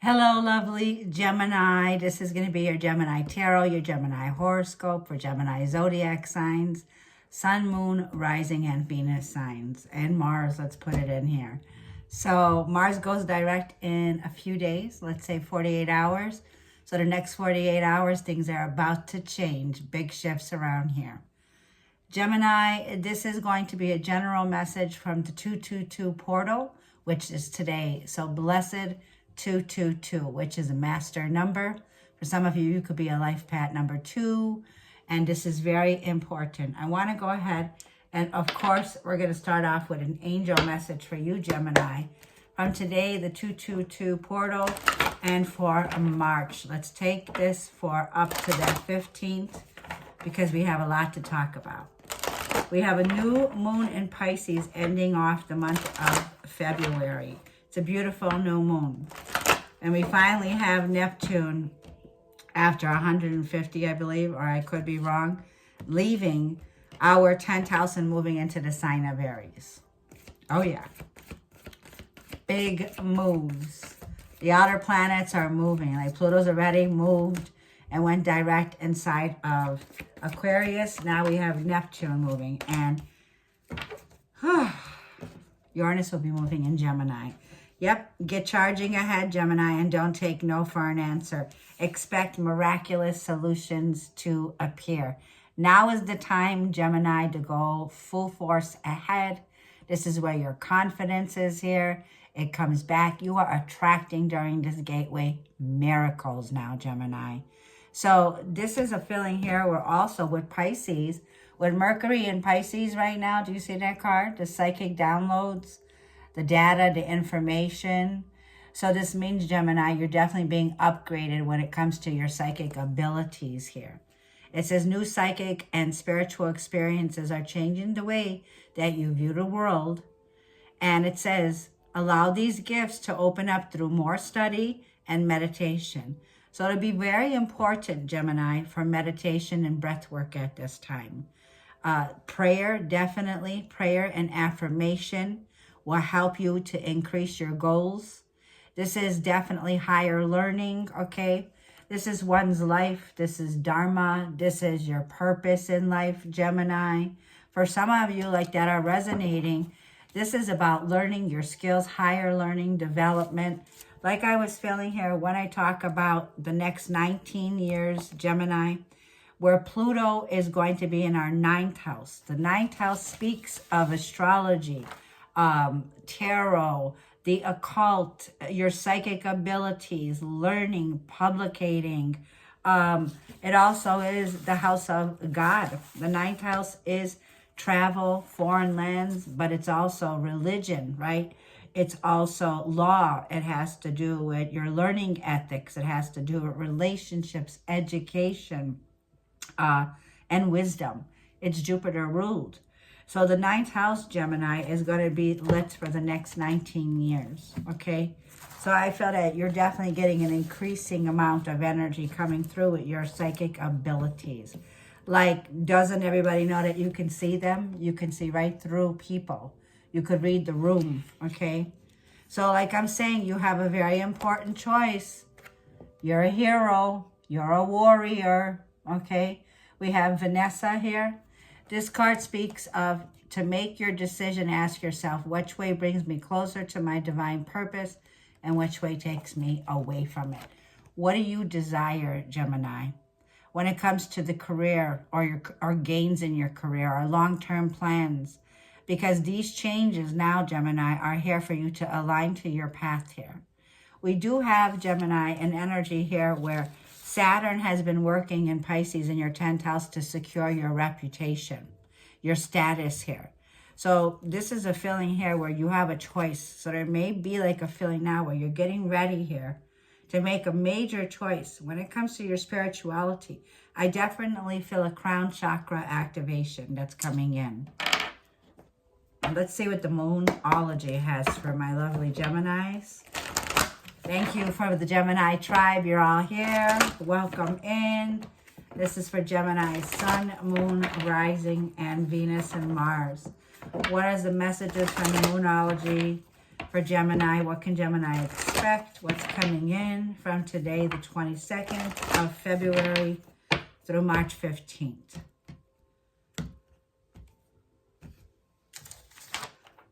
Hello, lovely Gemini. This is going to be your Gemini Tarot, your Gemini horoscope for Gemini zodiac signs, Sun, Moon, Rising, and Venus signs, and Mars. Let's put it in here. So Mars goes direct in a few days, let's say 48 hours. So the next 48 hours, things are about to change. Big shifts around here. Gemini, this is going to be a general message from the 222 portal, which is today. So blessed 222, which is a master number. For some of you, you could be a life path number 2, and this is very important. I want to go ahead and, of course, we're going to start off with an angel message for you, Gemini, from today, the 222 portal, and for March. Let's take this for up to the 15th because we have a lot to talk about. We have a new moon in Pisces ending off the month of February. It's a beautiful new moon. And we finally have Neptune after 150, I believe, or I could be wrong, leaving our 10th house and moving into the sign of Aries. Oh, yeah. Big moves. The outer planets are moving. Like Pluto's already moved and went direct inside of Aquarius. Now we have Neptune moving. And Uranus will be moving in Gemini. Yep, get charging ahead, Gemini, and don't take no for an answer. Expect miraculous solutions to appear. Now is the time, Gemini, to go full force ahead. This is where your confidence is here. It comes back. You are attracting during this gateway miracles now, Gemini. So this is a feeling here. We're also with Pisces, with Mercury in Pisces right now. Do you see that card? The psychic downloads, the data, the information. So this means, Gemini, you're definitely being upgraded when it comes to your psychic abilities here. It says new psychic and spiritual experiences are changing the way that you view the world. And it says, allow these gifts to open up through more study and meditation. So it'll be very important, Gemini, for meditation and breath work at this time. Prayer, definitely. Prayer and affirmation will help you to increase your goals. This is definitely higher learning, okay? This is one's life. This is Dharma. This is your purpose in life, Gemini. For some of you like that are resonating, this is about learning your skills, higher learning, development. Like I was feeling here when I talk about the next 19 years, Gemini, where Pluto is going to be in our 9th house. The 9th house speaks of astrology, tarot, the occult, your psychic abilities, learning, publicating. It also is the house of God. The 9th house is travel, foreign lands, but it's also religion, right? It's also law. It has to do with your learning ethics. It has to do with relationships, education, and wisdom. It's Jupiter ruled. So the 9th house, Gemini, is going to be lit for the next 19 years, okay? So I feel that you're definitely getting an increasing amount of energy coming through with your psychic abilities. Like, doesn't everybody know that you can see them? You can see right through people. You could read the room, okay? So like I'm saying, you have a very important choice. You're a hero. You're a warrior, okay? We have Vanessa here. This card speaks of to make your decision, ask yourself, which way brings me closer to my divine purpose and which way takes me away from it? What do you desire, Gemini? When it comes to the career or gains in your career or long-term plans, because these changes now, Gemini, are here for you to align to your path here. We do have, Gemini, an energy here where Saturn has been working in Pisces in your 10th house to secure your reputation, your status here. So this is a feeling here where you have a choice. So there may be like a feeling now where you're getting ready here to make a major choice when it comes to your spirituality. I definitely feel a crown chakra activation that's coming in. Let's see what the Moonology has for my lovely Geminis. Thank you for the Gemini tribe. You're all here. Welcome in. This is for Gemini, Sun, Moon, Rising, and Venus and Mars. What is the messages from the Moonology for Gemini. What can Gemini expect? What's coming in from today, the 22nd of February through March 15th?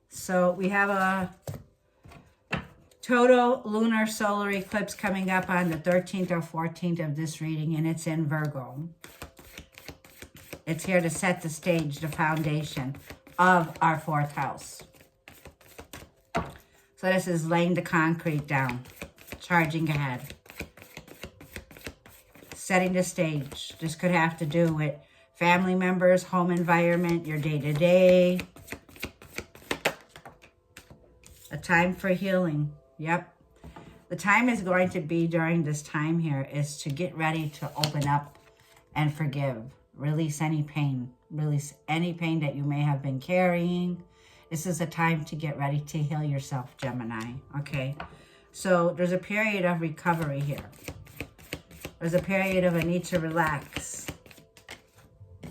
So we have a total lunar solar eclipse coming up on the 13th or 14th of this reading, and it's in Virgo. It's here to set the stage, the foundation of our 4th house. So this is laying the concrete down, charging ahead, setting the stage. This could have to do with family members, home environment, your day-to-day. A time for healing. Yep. The time is going to be during this time here is to get ready to open up and forgive. Release any pain. Release any pain that you may have been carrying. This is a time to get ready to heal yourself, Gemini. Okay? So there's a period of recovery here. There's a period of a need to relax.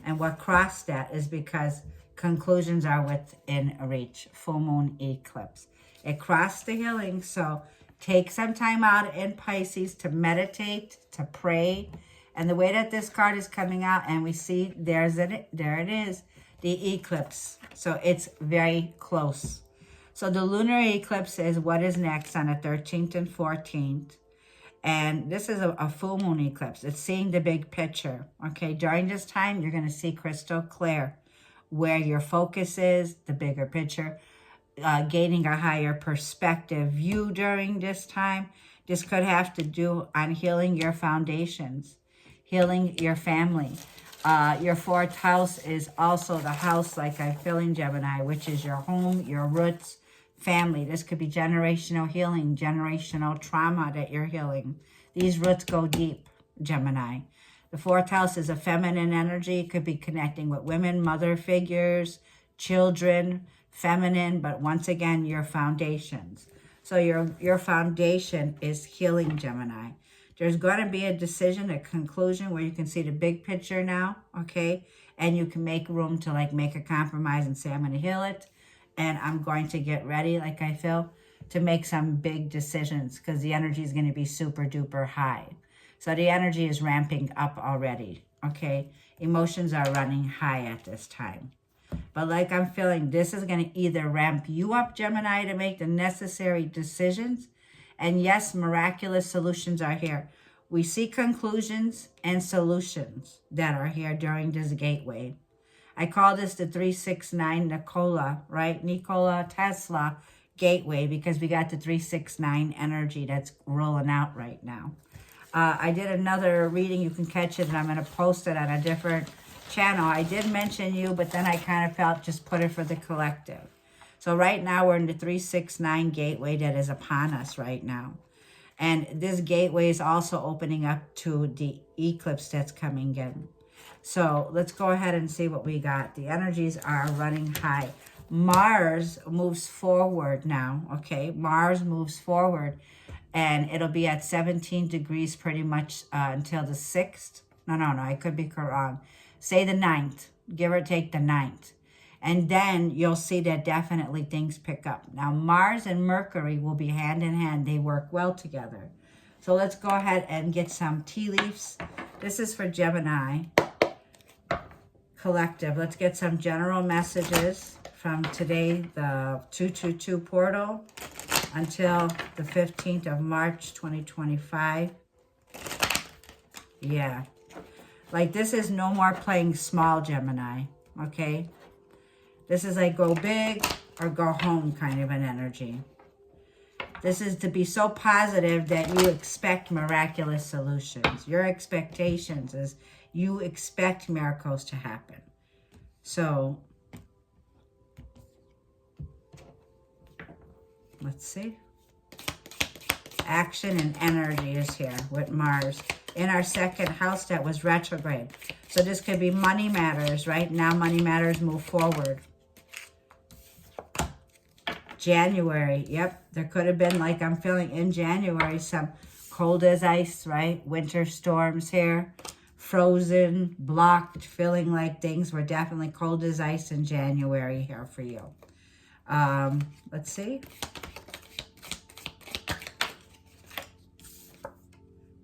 And what crossed that is because conclusions are within reach. Full moon eclipse. It crossed the healing, so take some time out in Pisces to meditate, to pray. And the way that this card is coming out, and we see there it is, the eclipse. So it's very close. So the lunar eclipse is what is next on the 13th and 14th. And this is a full moon eclipse. It's seeing the big picture. Okay, during this time, you're going to see crystal clear where your focus is, the bigger picture, gaining a higher perspective view during this time. This could have to do on healing your foundations, healing your family. Your 4th house is also the house, like I'm feeling, Gemini, which is your home, your roots, family. This could be generational healing, generational trauma that you're healing. These roots go deep, Gemini. The 4th house is a feminine energy. It could be connecting with women, mother figures, children, feminine, but once again, your foundations. So your foundation is healing, Gemini. There's going to be a decision, a conclusion where you can see the big picture now, okay? And you can make room to like make a compromise and say, I'm going to heal it. And I'm going to get ready, like I feel, to make some big decisions because the energy is going to be super duper high. So the energy is ramping up already, okay? Emotions are running high at this time. But like I'm feeling, this is going to either ramp you up, Gemini, to make the necessary decisions. And yes, miraculous solutions are here. We see conclusions and solutions that are here during this gateway. I call this the 369 Nikola, right? Nikola Tesla gateway because we got the 369 energy that's rolling out right now. I did another reading. You can catch it, and I'm going to post it on a different channel. I did mention you, but then I kind of felt just put it for the collective. So right now we're in the 369 gateway that is upon us right now. And this gateway is also opening up to the eclipse that's coming in. So let's go ahead and see what we got. The energies are running high. Mars moves forward now, okay? Mars moves forward, and it'll be at 17 degrees pretty much until the 6th. No, I could be wrong. Say the 9th, give or take the 9th. And then you'll see that definitely things pick up. Now, Mars and Mercury will be hand in hand. They work well together. So let's go ahead and get some tea leaves. This is for Gemini collective. Let's get some general messages from today, the 222 portal, until the 15th of March, 2025. Yeah. Like, this is no more playing small, Gemini. Okay? This is like go big or go home kind of an energy. This is to be so positive that you expect miraculous solutions. Your expectations is you expect miracles to happen. So, let's see. Action and energy is here with Mars in our 2nd house that was retrograde. So this could be money matters, right? Now money matters move forward. January, yep, there could have been, like I'm feeling in January, some cold as ice, right? Winter storms here, frozen, blocked, feeling like things were definitely cold as ice in January here for you. Let's see.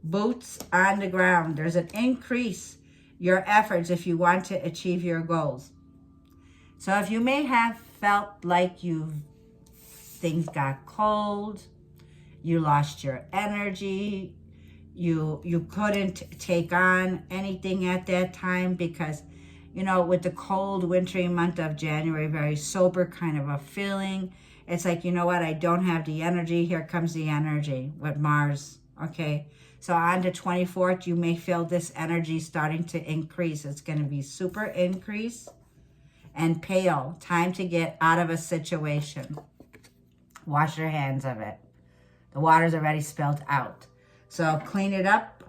boots on the ground. There's an increase your efforts if you want to achieve your goals. So if you may have felt like things got cold, you lost your energy, you couldn't take on anything at that time because, you know, with the cold, wintry month of January, very sober kind of a feeling. It's like, you know what, I don't have the energy. Here comes the energy with Mars, okay? So on the 24th, you may feel this energy starting to increase. It's going to be super increase and pale. Time to get out of a situation. Wash your hands of it. The water's already spilled out. So clean it up.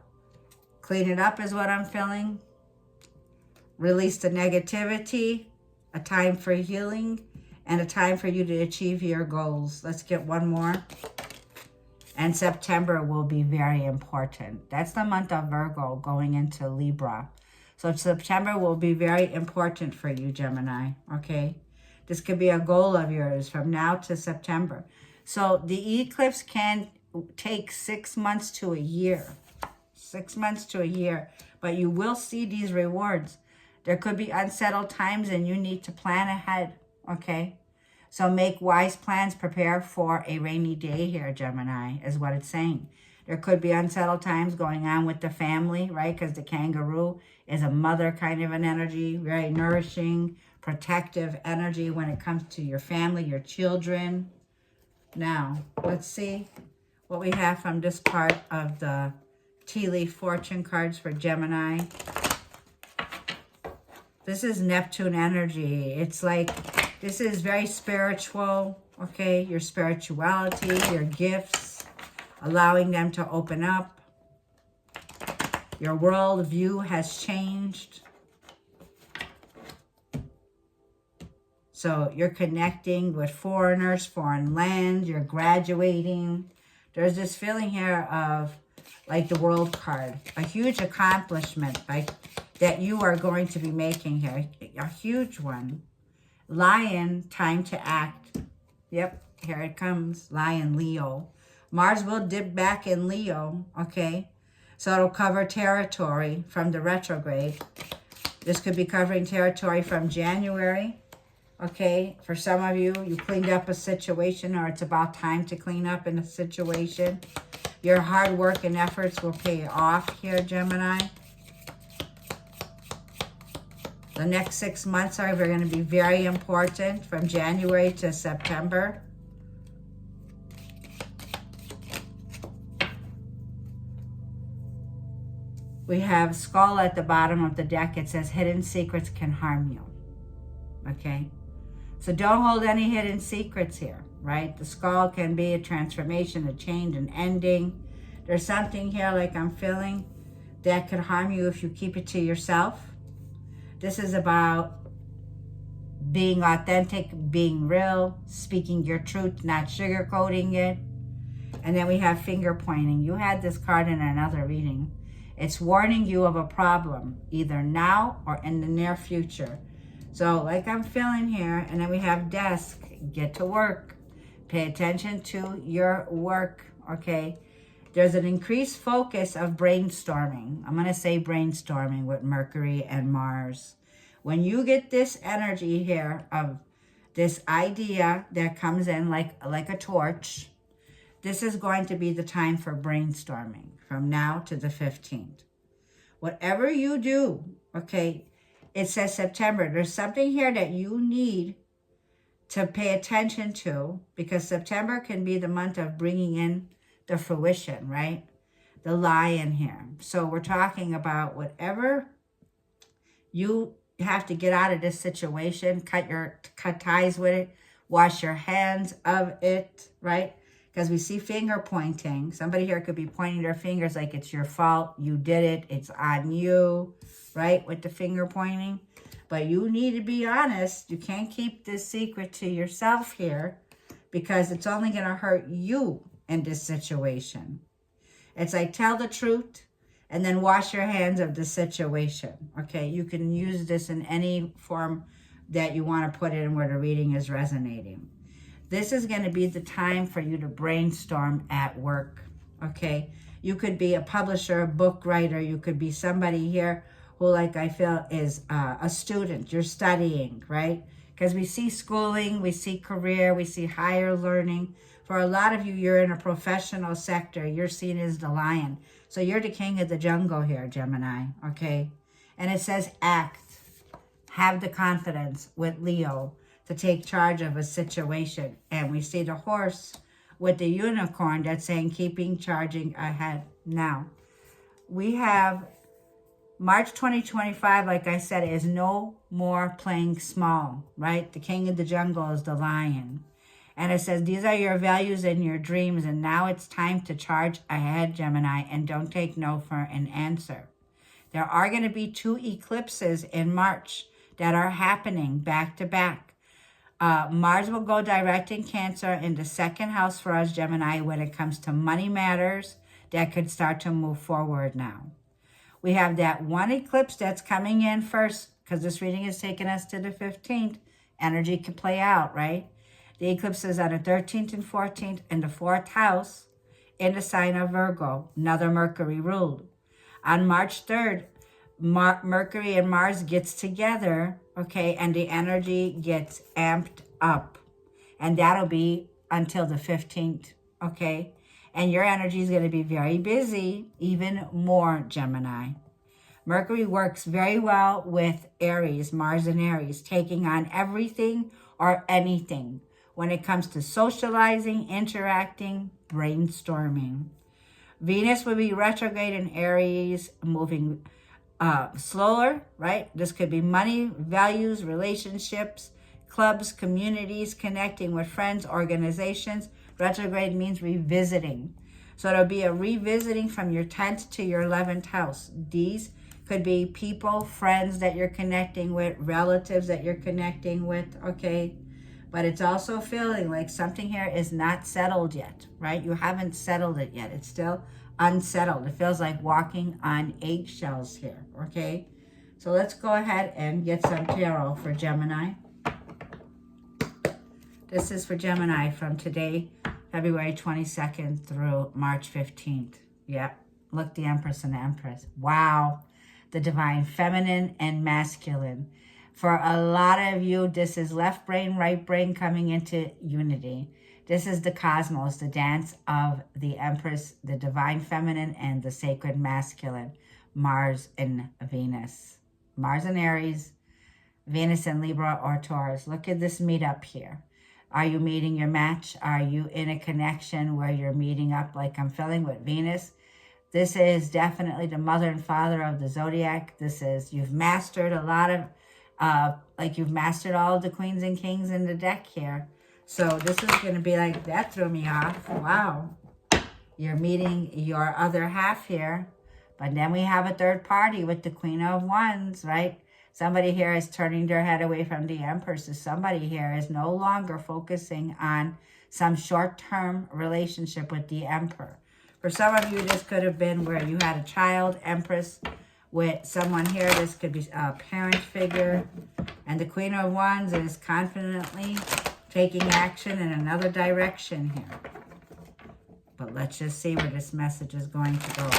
Clean it up is what I'm feeling. Release the negativity. A time for healing. And a time for you to achieve your goals. Let's get one more. And September will be very important. That's the month of Virgo going into Libra. So September will be very important for you, Gemini. Okay? This could be a goal of yours from now to September. So the eclipse can take 6 months to a year. 6 months to a year. But you will see these rewards. There could be unsettled times and you need to plan ahead. Okay? So make wise plans. Prepare for a rainy day here, Gemini, is what it's saying. There could be unsettled times going on with the family, right? Because the kangaroo is a mother kind of an energy. Very nourishing, protective energy when it comes to your family, your children. Now, let's see what we have from this part of the tea leaf fortune cards for Gemini. This is Neptune energy. It's like, this is very spiritual, okay? Your spirituality, your gifts, allowing them to open up. Your world view has changed. So you're connecting with foreigners, foreign land, you're graduating. There's this feeling here of like the World card, a huge accomplishment that you are going to be making here, a huge one. Lion, time to act. Yep, here it comes, Lion, Leo. Mars will dip back in Leo, okay? So it'll cover territory from the retrograde. This could be covering territory from January. Okay, for some of you, you cleaned up a situation or it's about time to clean up in a situation. Your hard work and efforts will pay off here, Gemini. The next 6 months are going to be very important from January to September. We have skull at the bottom of the deck. It says hidden secrets can harm you. Okay? So don't hold any hidden secrets here, right? The skull can be a transformation, a change, an ending. There's something here like I'm feeling that could harm you if you keep it to yourself. This is about being authentic, being real, speaking your truth, not sugarcoating it. And then we have finger pointing. You had this card in another reading. It's warning you of a problem, either now or in the near future. So like I'm feeling here, and then we have desk, get to work. Pay attention to your work, okay? There's an increased focus of brainstorming. I'm going to say brainstorming with Mercury and Mars. When you get this energy here of this idea that comes in like a torch, this is going to be the time for brainstorming from now to the 15th. Whatever you do, okay, it says September. There's something here that you need to pay attention to because September can be the month of bringing in the fruition, right? The lion here. So we're talking about whatever you have to get out of this situation, cut ties with it, wash your hands of it, right? Because we see finger pointing. Somebody here could be pointing their fingers like it's your fault. You did it. It's on you, right? With the finger pointing. But you need to be honest. You can't keep this secret to yourself here because it's only going to hurt you in this situation. It's like tell the truth and then wash your hands of the situation. Okay, you can use this in any form that you want to put it in where the reading is resonating. This is going to be the time for you to brainstorm at work. okay? You could be a publisher, a book writer. You could be somebody here who, like I feel, is a student. You're studying, right? Because we see schooling, we see career, we see higher learning. For a lot of you, you're in a professional sector. You're seen as the lion. So you're the king of the jungle here, Gemini, okay? And it says act. Have the confidence with Leo to take charge of a situation. And we see the horse with the unicorn that's saying keeping charging ahead. Now, we have March 2025, like I said, is no more playing small, right? The king of the jungle is the lion. And it says, these are your values and your dreams, and now it's time to charge ahead, Gemini, and don't take no for an answer. There are going to be 2 eclipses in March that are happening back to back. Mars will go direct in Cancer in the 2nd house for us, Gemini, when it comes to money matters that could start to move forward now. We have that 1 eclipse that's coming in first, because this reading is taking us to the 15th. Energy could play out, right? The eclipse is on the 13th and 14th in the 4th house in the sign of Virgo, another Mercury ruled. On March 3rd, Mercury and Mars gets together, okay, and the energy gets amped up. And that'll be until the 15th, okay? And your energy is going to be very busy, even more, Gemini. Mercury works very well with Aries, Mars and Aries, taking on everything or anything when it comes to socializing, interacting, brainstorming. Venus will be retrograde in Aries, moving slower, right? This could be money, values, relationships, clubs, communities, connecting with friends, organizations. Retrograde means revisiting. So it'll be a revisiting from your 10th to your 11th house. These could be people, friends that you're connecting with, relatives that you're connecting with, okay? But it's also feeling like something here is not settled yet, right? You haven't settled it yet. It's still unsettled. It feels like walking on eggshells here, okay? So let's go ahead and get some tarot for Gemini. This is for Gemini from today, February 22nd through March 15th. Yep. Look, the Empress and the Empress. Wow. The divine feminine and masculine. For a lot of you, this is left brain, right brain coming into unity. This is the cosmos, the dance of the Empress, the divine feminine, and the sacred masculine, Mars and Venus. Mars and Aries, Venus and Libra or Taurus. Look at this meetup here. Are you meeting your match? Are you in a connection where you're meeting up like I'm feeling with Venus? This is definitely the mother and father of the zodiac. This is, you've mastered a lot of, you've mastered all of the queens and kings in the deck here. So this is going to be like, that threw me off. Wow. You're meeting your other half here. But then we have a third party with the Queen of Wands, right? Somebody here is turning their head away from the Empress. So somebody here is no longer focusing on some short-term relationship with the Emperor. For some of you, this could have been where you had a child, Empress, with someone here. This could be a parent figure. And the Queen of Wands is confidently taking action in another direction here. But let's just see where this message is going to go.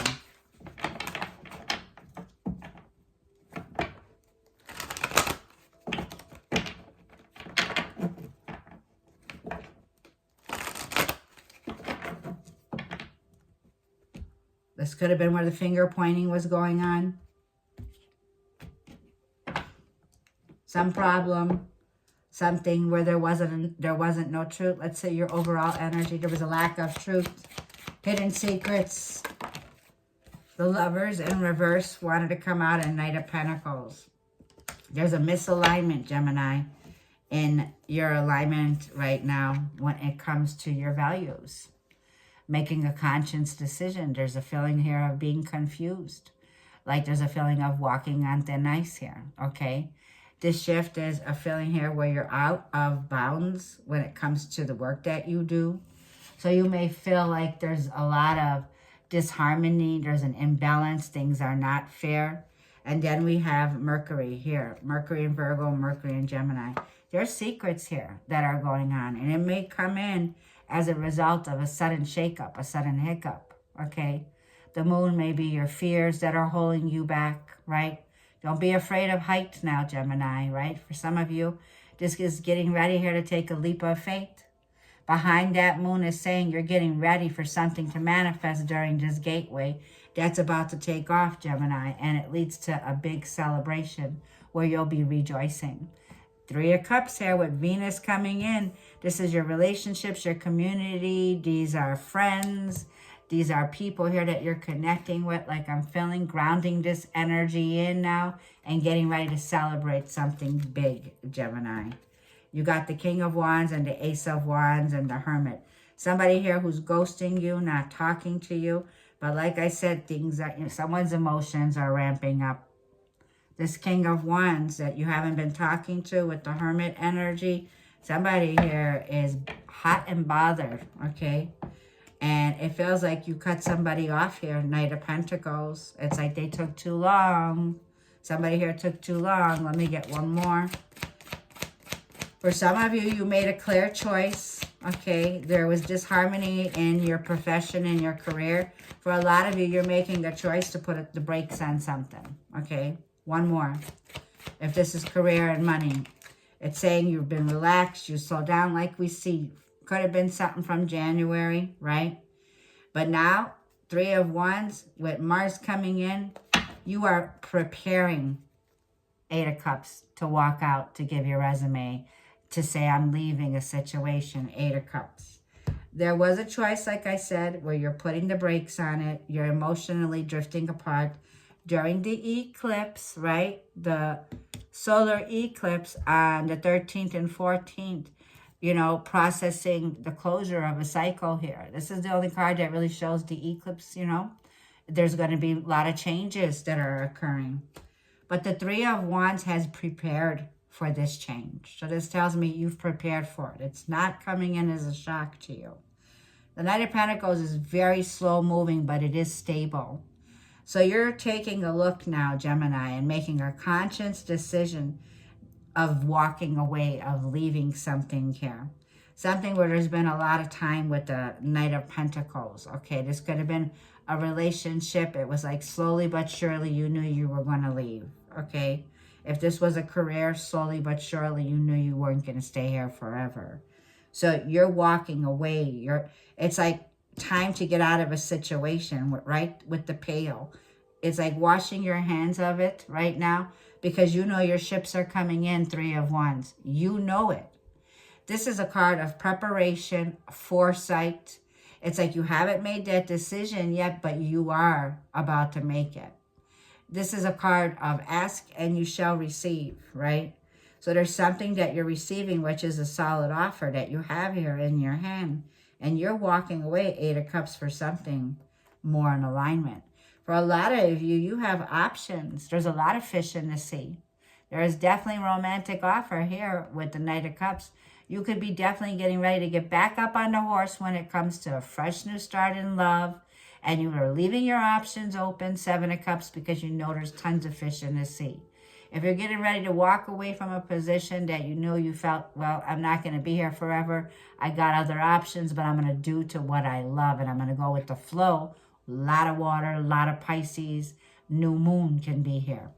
This could have been where the finger pointing was going on. Some problem, something where there wasn't no truth. Let's say your overall energy, there was a lack of truth, hidden secrets. The Lovers in reverse wanted to come out in Knight of Pentacles. There's a misalignment, Gemini, in your alignment right now when it comes to your values. Making a conscious decision. There's a feeling here of being confused. Like there's a feeling of walking on thin ice here, okay? This shift is a feeling here where you're out of bounds when it comes to the work that you do. So you may feel like there's a lot of disharmony. There's an imbalance. Things are not fair. And then we have Mercury here. Mercury in Virgo, Mercury in Gemini. There's secrets here that are going on. And it may come in as a result of a sudden shakeup, a sudden hiccup, okay? The moon may be your fears that are holding you back, right? Don't be afraid of heights now, Gemini, right? For some of you, this is getting ready here to take a leap of faith. Behind that moon is saying you're getting ready for something to manifest during this gateway that's about to take off, Gemini, and it leads to a big celebration where you'll be rejoicing. 3 of Cups here with Venus coming in. This is your relationships, your community. These are friends. These are people here that you're connecting with, like I'm feeling, grounding this energy in now and getting ready to celebrate something big, Gemini. You got the King of Wands and the Ace of Wands and the Hermit. Somebody here who's ghosting you, not talking to you. But like I said, things that someone's emotions are ramping up. This King of Wands that you haven't been talking to with the Hermit energy. Somebody here is hot and bothered, okay? And it feels like you cut somebody off here, Knight of Pentacles. It's like they took too long. Somebody here took too long. Let me get one more. For some of you, you made a clear choice, okay? There was disharmony in your profession, in your career. For a lot of you, you're making a choice to put the brakes on something, okay? One more. If this is career and money, it's saying you've been relaxed, you slow down like we see. Could have been something from January, right? But now, 3 of Wands with Mars coming in, you are preparing 8 of Cups to walk out, to give your resume, to say, I'm leaving a situation, 8 of Cups. There was a choice, like I said, where you're putting the brakes on it. You're emotionally drifting apart. During the eclipse, right? The solar eclipse on the 13th and 14th, you know, processing the closure of a cycle here. This is the only card that really shows the eclipse, you know. There's going to be a lot of changes that are occurring. But the 3 of Wands has prepared for this change. So this tells me you've prepared for it. It's not coming in as a shock to you. The Knight of Pentacles is very slow moving, but it is stable. So you're taking a look now, Gemini, and making a conscious decision of walking away, of leaving something here. Something where there's been a lot of time with the Knight of Pentacles. Okay, this could have been a relationship. It was like slowly but surely you knew you were going to leave. Okay, if this was a career, slowly but surely you knew you weren't going to stay here forever. So you're walking away. It's like time to get out of a situation, right? With the pail. It's like washing your hands of it right now because you know your ships are coming in, 3 of Wands. You know it. This is a card of preparation, foresight. It's like you haven't made that decision yet, but you are about to make it. This is a card of ask and you shall receive, right? So there's something that you're receiving, which is a solid offer that you have here in your hand. And you're walking away, 8 of Cups, for something more in alignment. For a lot of you, you have options. There's a lot of fish in the sea. There is definitely a romantic offer here with the Knight of Cups. You could be definitely getting ready to get back up on the horse when it comes to a fresh new start in love. And you are leaving your options open, 7 of Cups, because you know there's tons of fish in the sea. If you're getting ready to walk away from a position that you know you felt, well, I'm not going to be here forever. I got other options, but I'm going to do to what I love, and I'm going to go with the flow. A lot of water, a lot of Pisces. New moon can be here.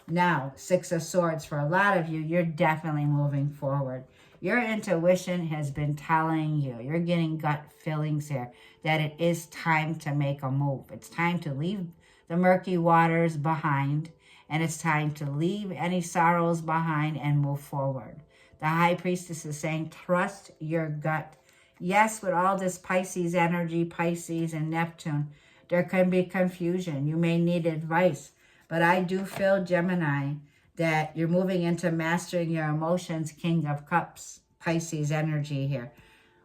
Now, 6 of Swords, for a lot of you, you're definitely moving forward. Your intuition has been telling you, you're getting gut feelings here, that it is time to make a move. It's time to leave the murky waters behind, and it's time to leave any sorrows behind and move forward. The High Priestess is saying, trust your gut. Yes, with all this Pisces energy, Pisces and Neptune, there can be confusion. You may need advice. But I do feel, Gemini, that you're moving into mastering your emotions, King of Cups, Pisces energy here.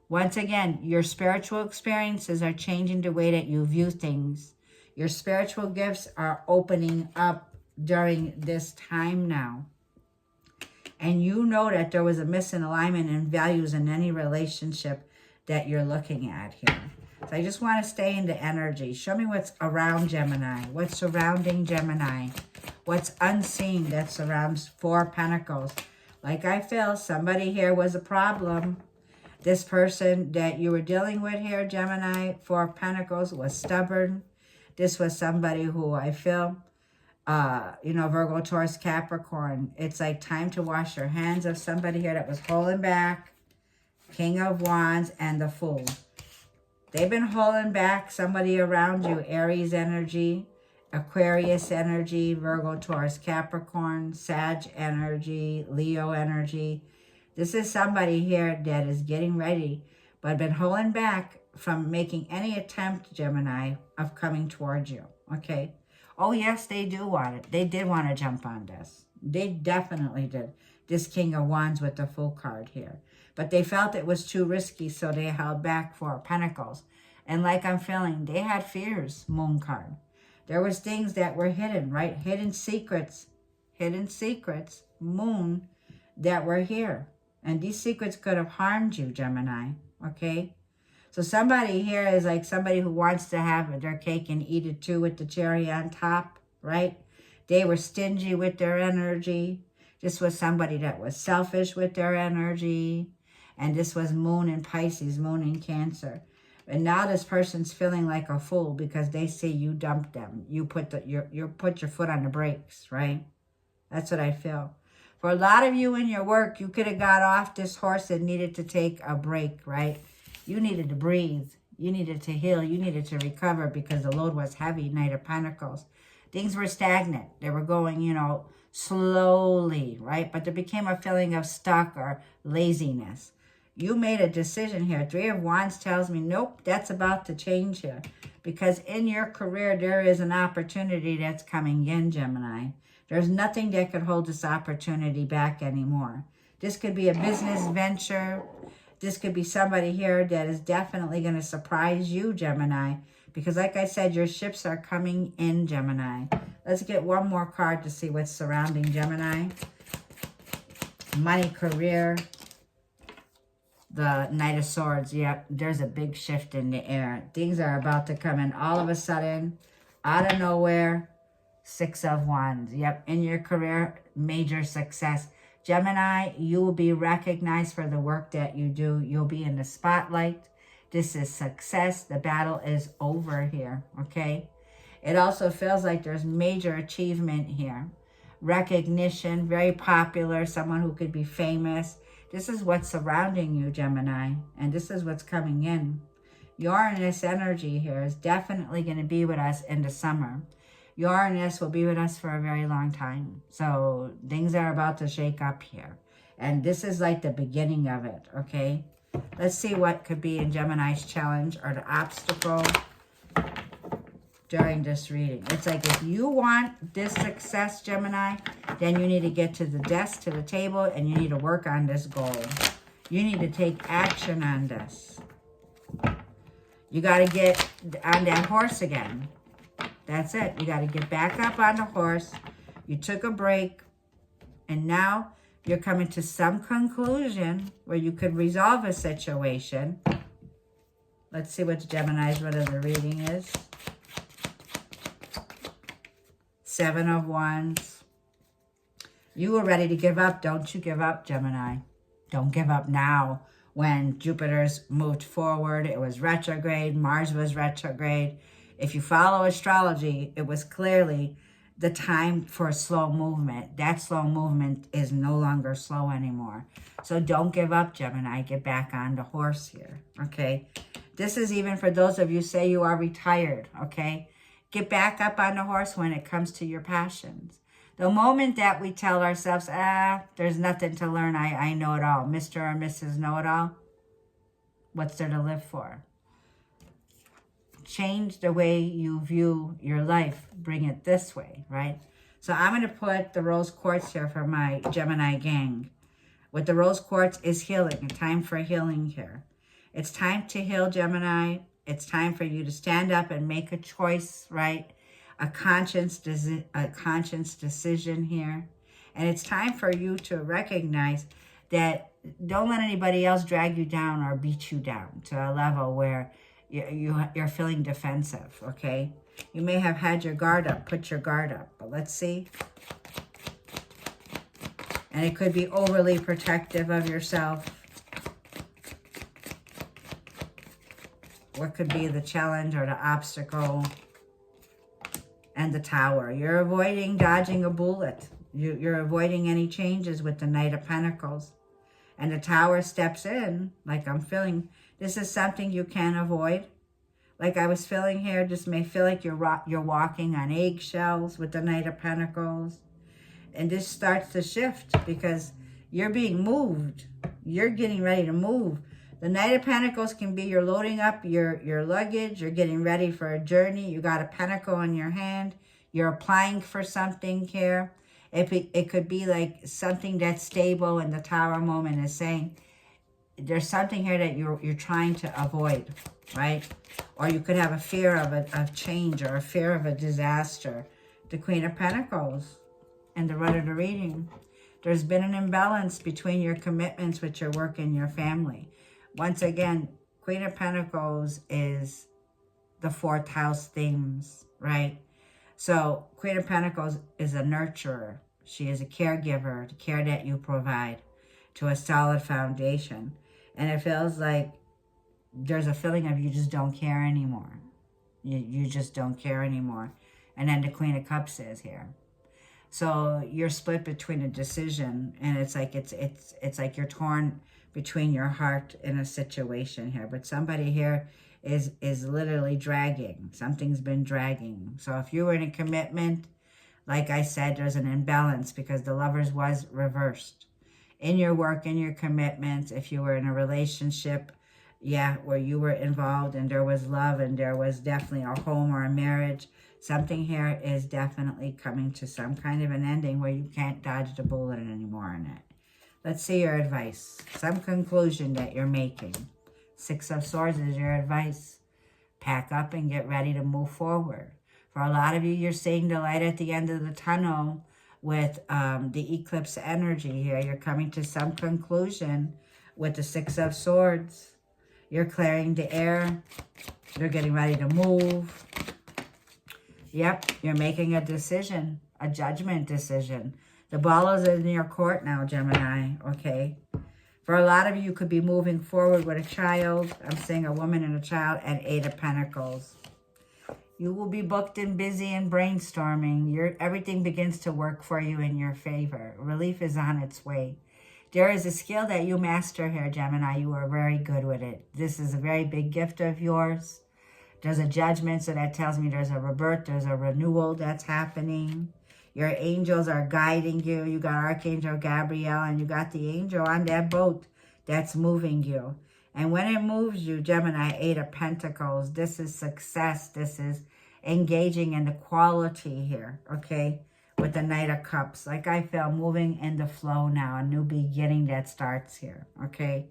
Once again, your spiritual experiences are changing the way that you view things. Your spiritual gifts are opening up during this time now. And you know that there was a misalignment in values in any relationship that you're looking at here. So I just want to stay in the energy. Show me what's around Gemini. What's surrounding Gemini. What's unseen that surrounds 4 Pentacles. Like I feel, somebody here was a problem. This person that you were dealing with here, Gemini, Four of Pentacles, was stubborn. This was somebody who I feel, you know, Virgo, Taurus, Capricorn. It's like time to wash your hands of somebody here that was holding back. King of Wands and the Fool. They've been holding back somebody around you. Aries energy, Aquarius energy, Virgo, Taurus, Capricorn, Sag energy, Leo energy. This is somebody here that is getting ready, but been holding back from making any attempt, Gemini, of coming towards you, okay? Oh, yes, they do want it. They did want to jump on this. They definitely did. This King of Wands with the Fool card here. But they felt it was too risky, so they held back for Pentacles. And like I'm feeling, they had fears, Moon card. There was things that were hidden, right? Hidden secrets, Moon, that were here. And these secrets could have harmed you, Gemini, okay? So somebody here is like somebody who wants to have their cake and eat it too with the cherry on top, right? They were stingy with their energy. This was somebody that was selfish with their energy. And this was Moon in Pisces, Moon in Cancer. And now this person's feeling like a fool because they see you dumped them. You put your foot on the brakes, right? That's what I feel. For a lot of you in your work, you could have got off this horse and needed to take a break, right? You needed to breathe. You needed to heal. You needed to recover because the load was heavy, Knight of Pentacles. Things were stagnant. They were going, you know, slowly, right? But there became a feeling of stuck or laziness. You made a decision here. Three of Wands tells me, nope, that's about to change here. Because in your career, there is an opportunity that's coming in, Gemini. There's nothing that could hold this opportunity back anymore. This could be a business venture. This could be somebody here that is definitely going to surprise you, Gemini. Because like I said, your ships are coming in, Gemini. Let's get one more card to see what's surrounding Gemini. Money, career. The Knight of Swords. Yep, there's a big shift in the air. Things are about to come in all of a sudden, out of nowhere. Six of Wands. Yep, in your career, major success. Gemini, you will be recognized for the work that you do. You'll be in the spotlight. This is success. The battle is over here, okay? It also feels like there's major achievement here. Recognition, very popular, someone who could be famous. This is what's surrounding you, Gemini, and this is what's coming in. Uranus energy here is definitely going to be with us in the summer. Uranus will be with us for a very long time. So things are about to shake up here. And this is like the beginning of it, okay? Let's see what could be in Gemini's challenge or the obstacle during this reading. It's like if you want this success, Gemini, then you need to get to the desk, to the table, and you need to work on this goal. You need to take action on this. You got to get on that horse again. That's it. You got to get back up on the horse. You took a break, and now you're coming to some conclusion where you could resolve a situation. Let's see what Gemini's run of the reading is. Seven of Wands. You were ready to give up. Don't you give up, Gemini. Don't give up now. When Jupiter's moved forward, it was retrograde. Mars was retrograde. If you follow astrology, it was clearly the time for a slow movement. That slow movement is no longer slow anymore. So don't give up, Gemini. Get back on the horse here, okay? This is even for those of you say you are retired, okay? Get back up on the horse when it comes to your passions. The moment that we tell ourselves, there's nothing to learn, I know it all, Mr. or Mrs. Know-it-all, what's there to live for? Change the way you view your life. Bring it this way, right? So I'm going to put the rose quartz here for my Gemini gang. With the rose quartz is healing, a time for healing here. It's time to heal, Gemini. It's time for you to stand up and make a choice, right? A conscious decision here. And it's time for you to recognize that don't let anybody else drag you down or beat you down to a level where you're feeling defensive, okay? You may have had your guard up. Put your guard up. But let's see. And it could be overly protective of yourself. what could be the challenge or the obstacle? And the Tower. You're avoiding dodging a bullet. You're avoiding any changes with the Knight of Pentacles. And the Tower steps in, like I'm feeling. This is something you can't avoid. Like I was feeling here, this may feel like you're walking on eggshells with the Knight of Pentacles. And this starts to shift because you're being moved. You're getting ready to move. The Knight of Pentacles can be you're loading up your luggage. You're getting ready for a journey. You got a pentacle in your hand. You're applying for something here. It could be like something that's stable, and the Tower moment is saying there's something here that you're trying to avoid, right? Or you could have a fear of change or a fear of a disaster. The Queen of Pentacles and the run of the reading. There's been an imbalance between your commitments with your work and your family. Once again, Queen of Pentacles is the 4th house themes, right? So Queen of Pentacles is a nurturer. She is a caregiver, the care that you provide to a solid foundation. And it feels like there's a feeling of you just don't care anymore. You just don't care anymore. And then the Queen of Cups is here. So you're split between a decision, and it's like you're torn between your heart in a situation here. But somebody here is literally dragging. Something's been dragging. So if you were in a commitment, like I said, there's an imbalance because the Lovers was reversed. In your work, in your commitments, if you were in a relationship, yeah, where you were involved and there was love and there was definitely a home or a marriage, something here is definitely coming to some kind of an ending where you can't dodge the bullet anymore in it. Let's see your advice. Some conclusion that you're making. 6 of Swords is your advice. Pack up and get ready to move forward. For a lot of you, you're seeing the light at the end of the tunnel with the eclipse energy here. You're coming to some conclusion with the 6 of Swords. You're clearing the air. You're getting ready to move. Yep, you're making a decision, a judgment decision. The ball is in your court now, Gemini, okay? For a lot of you, could be moving forward with a child. I'm seeing a woman and a child, and 8 of Pentacles. You will be booked and busy and brainstorming. Everything begins to work for you in your favor. Relief is on its way. There is a skill that you master here, Gemini. You are very good with it. This is a very big gift of yours. There's a judgment, so that tells me there's a rebirth, there's a renewal that's happening. Your angels are guiding you. You got Archangel Gabriel, and you got the angel on that boat that's moving you. And when it moves you, Gemini, 8 of Pentacles, this is success. This is engaging in the quality here, okay? With the Knight of Cups. Like I feel moving in the flow now, a new beginning that starts here, okay?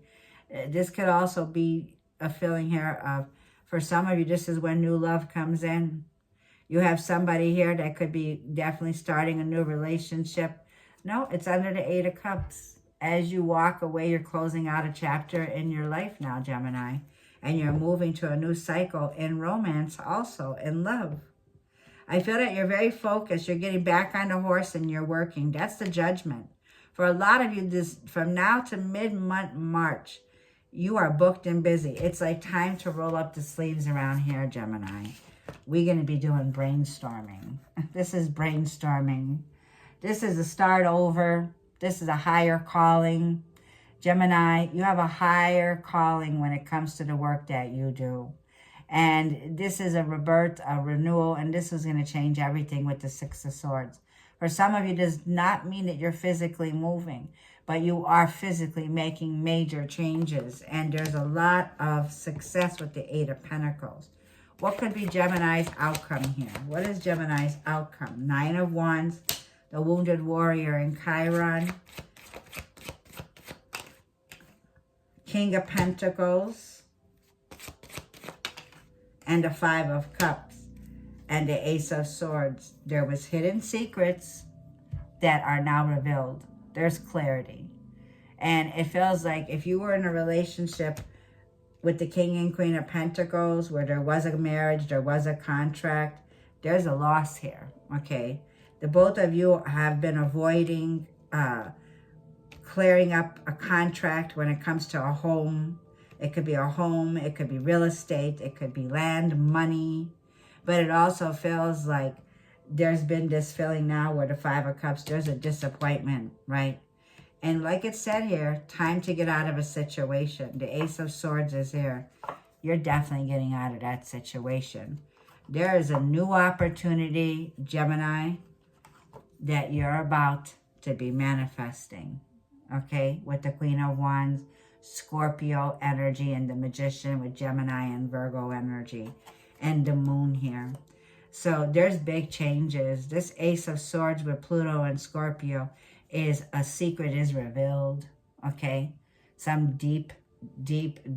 This could also be a feeling here of, for some of you, this is when new love comes in. You have somebody here that could be definitely starting a new relationship. No, it's under the 8 of Cups. As you walk away, you're closing out a chapter in your life now, Gemini. And you're moving to a new cycle in romance, also in love. I feel that you're very focused. You're getting back on the horse and you're working. That's the judgment. For a lot of you, this from now to mid-month March, you are booked and busy. It's like time to roll up the sleeves around here, Gemini. We're going to be doing brainstorming. This is brainstorming. This is a start over. This is a higher calling. Gemini, you have a higher calling when it comes to the work that you do. And this is a rebirth, a renewal, and this is going to change everything with the 6 of Swords. For some of you, does not mean that you're physically moving, but you are physically making major changes. And there's a lot of success with the 8 of Pentacles. What could be Gemini's outcome here? What is Gemini's outcome? 9 of Wands, the Wounded Warrior in Chiron. King of Pentacles. And the 5 of Cups. And the Ace of Swords. There was hidden secrets that are now revealed. There's clarity. And it feels like if you were in a relationship with the King and Queen of Pentacles, where there was a marriage, there was a contract, there's a loss here, okay? The both of you have been avoiding clearing up a contract when it comes to a home. It could be a home. It could be real estate. It could be land, money. But it also feels like there's been this feeling now where the Five of Cups, there's a disappointment, right? And like it said here, time to get out of a situation. The Ace of Swords is here. You're definitely getting out of that situation. There is a new opportunity, Gemini, that you're about to be manifesting, okay? With the Queen of Wands, Scorpio energy, and the Magician with Gemini and Virgo energy, and the Moon here. So there's big changes. This Ace of Swords with Pluto and Scorpio is a secret is revealed, okay? Some deep,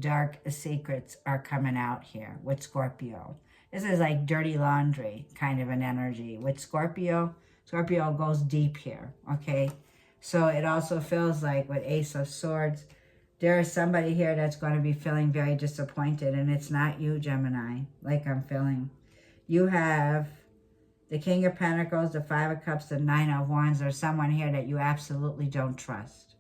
dark secrets are coming out here with Scorpio. This is like dirty laundry kind of an energy. With Scorpio, Scorpio goes deep here, okay? So it also feels like with Ace of Swords, there is somebody here that's going to be feeling very disappointed, and it's not you, Gemini, like I'm feeling. You have the King of Pentacles, the Five of Cups, the Nine of Wands. There's someone here that you absolutely don't trust.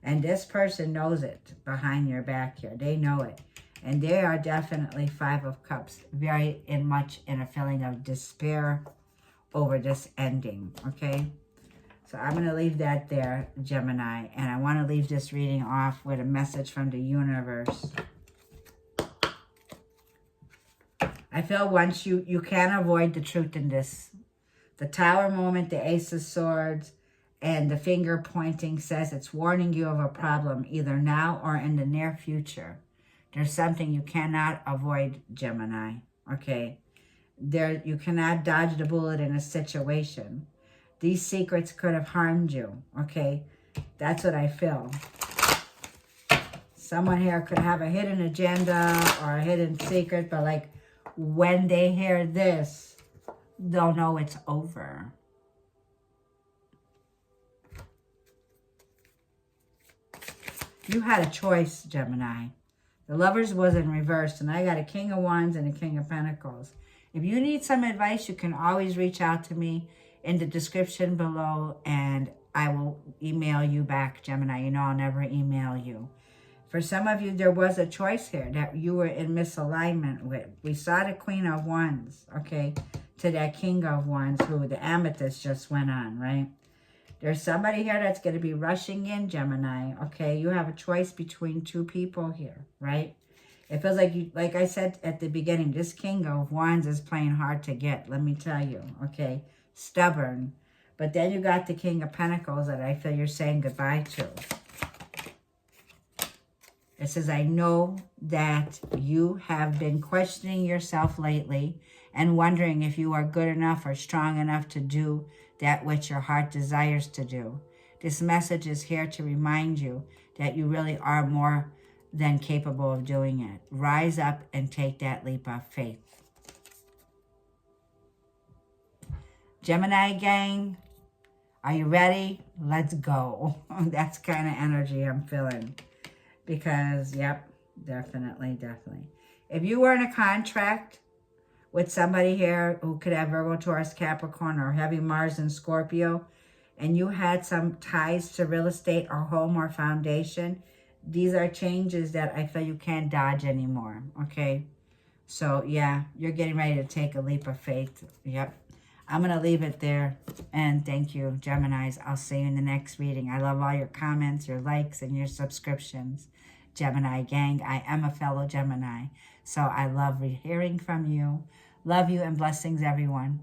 And this person knows it behind your back here. They know it. And they are definitely Five of Cups, very much in a feeling of despair over this ending, okay? So I'm going to leave that there, Gemini. And I want to leave this reading off with a message from the universe. I feel once you can't avoid the truth in this. The Tower moment, the Ace of Swords, and the finger pointing says it's warning you of a problem either now or in the near future. There's something you cannot avoid, Gemini, okay? You cannot dodge the bullet in a situation. These secrets could have harmed you, okay? That's what I feel. Someone here could have a hidden agenda or a hidden secret, but like when they hear this, they'll know it's over. You had a choice, Gemini. The Lovers was in reverse, and I got a King of Wands and a King of Pentacles. If you need some advice, you can always reach out to me in the description below, and I will email you back, Gemini. You know I'll never email you. For some of you, there was a choice here that you were in misalignment with. We saw the Queen of Wands, okay, to that King of Wands who the amethyst just went on, right? There's somebody here that's going to be rushing in, Gemini, okay? You have a choice between two people here, right? It feels like you, like I said at the beginning, this King of Wands is playing hard to get, let me tell you, okay? Stubborn. But then you got the King of Pentacles that I feel you're saying goodbye to. It says, I know that you have been questioning yourself lately and wondering if you are good enough or strong enough to do that which your heart desires to do. This message is here to remind you that you really are more than capable of doing it. Rise up and take that leap of faith. Gemini gang, are you ready? Let's go. That's kind of energy I'm feeling. Because, yep, definitely. If you were in a contract with somebody here who could have Virgo, Taurus, Capricorn, or heavy Mars and Scorpio, and you had some ties to real estate or home or foundation, these are changes that I feel you can't dodge anymore, okay? So, yeah, you're getting ready to take a leap of faith. Yep. I'm going to leave it there. And thank you, Geminis. I'll see you in the next reading. I love all your comments, your likes, and your subscriptions. Gemini gang, I am a fellow Gemini. So I love hearing from you. Love you and blessings, everyone.